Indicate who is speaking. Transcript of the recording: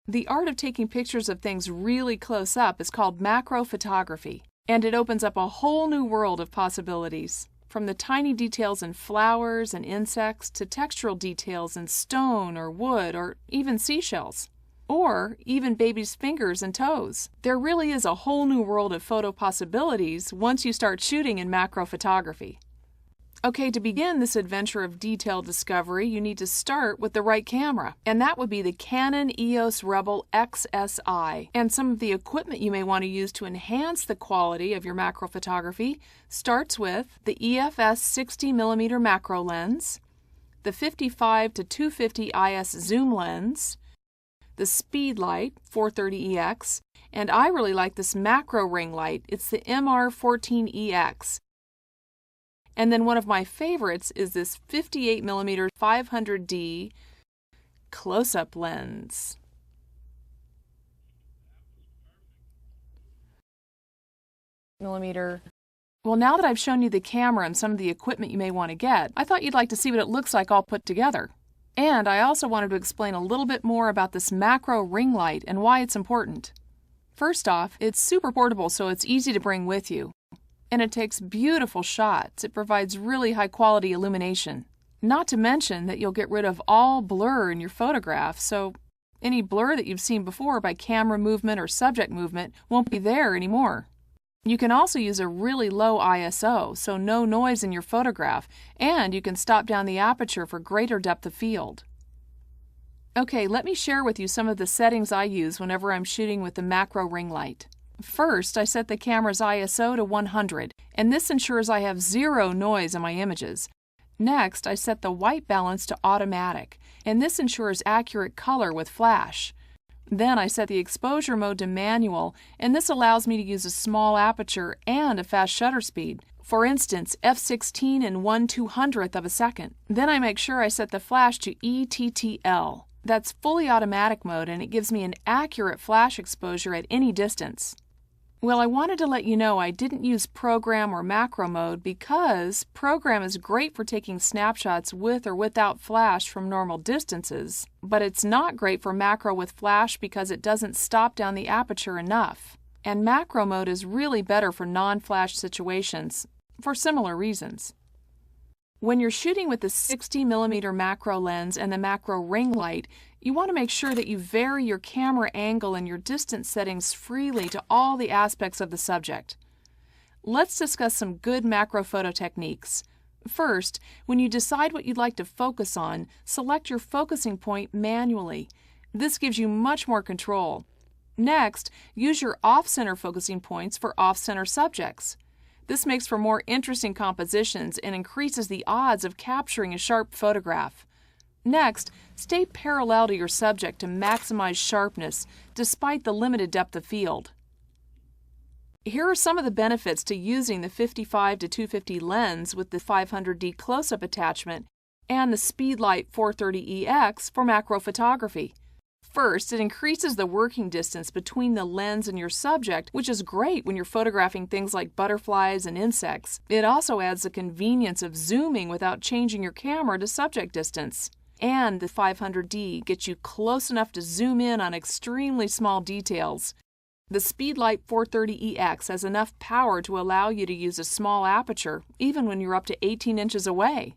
Speaker 1: The art of taking pictures of things really close up is called macro photography, and it opens up a whole new world of possibilities. From the tiny details in flowers and insects to textural details in stone or wood or even seashells. Or even babies' fingers and toes. There really is a whole new world of photo possibilities once you start shooting in macro photography. Okay, to begin this adventure of detail discovery, you need to start with the right camera, and that would be the Canon EOS Rebel XSI. And some of the equipment you may want to use to enhance the quality of your macro photography starts with the EOS 60mm macro lens, the 55 to 250 IS zoom lens, the speed light 430EX, and I really like this macro ring light. It's the MR14EX. And then one of my favorites is this 58mm 500D close-up lens. Well, now that I've shown you the camera and some of the equipment you may want to get, I thought you'd like to see what it looks like all put together. And I also wanted to explain a little bit more about this macro ring light and why it's important. First off, it's super portable, so it's easy to bring with you. And it takes beautiful shots. It provides really high quality illumination. Not to mention that you'll get rid of all blur in your photograph, so any blur that you've seen before by camera movement or subject movement won't be there anymore. You can also use a really low ISO, so no noise in your photograph, and you can stop down the aperture for greater depth of field. Okay, let me share with you some of the settings I use whenever I'm shooting with the macro ring light. First, I set the camera's ISO to 100, and this ensures I have zero noise in my images. Next, I set the white balance to automatic, and this ensures accurate color with flash. Then I set the exposure mode to manual, and this allows me to use a small aperture and a fast shutter speed. For instance, f16 in 1/200th of a second. Then I make sure I set the flash to ETTL. That's fully automatic mode, and it gives me an accurate flash exposure at any distance. Well, I wanted to let you know I didn't use program or macro mode because program is great for taking snapshots with or without flash from normal distances, but it's not great for macro with flash because it doesn't stop down the aperture enough. And macro mode is really better for non-flash situations for similar reasons. When you're shooting with the 60mm macro lens and the macro ring light, you want to make sure that you vary your camera angle and your distance settings freely to all the aspects of the subject. Let's discuss some good macro photo techniques. First, when you decide what you'd like to focus on, select your focusing point manually. This gives you much more control. Next, use your off-center focusing points for off-center subjects. This makes for more interesting compositions and increases the odds of capturing a sharp photograph. Next, stay parallel to your subject to maximize sharpness despite the limited depth of field. Here are some of the benefits to using the 55 to 250 lens with the 500D close-up attachment and the Speedlight 430EX for macro photography. First, it increases the working distance between the lens and your subject, which is great when you're photographing things like butterflies and insects. It also adds the convenience of zooming without changing your camera to subject distance. And the 500D gets you close enough to zoom in on extremely small details. The Speedlight 430EX has enough power to allow you to use a small aperture, even when you're up to 18 inches away.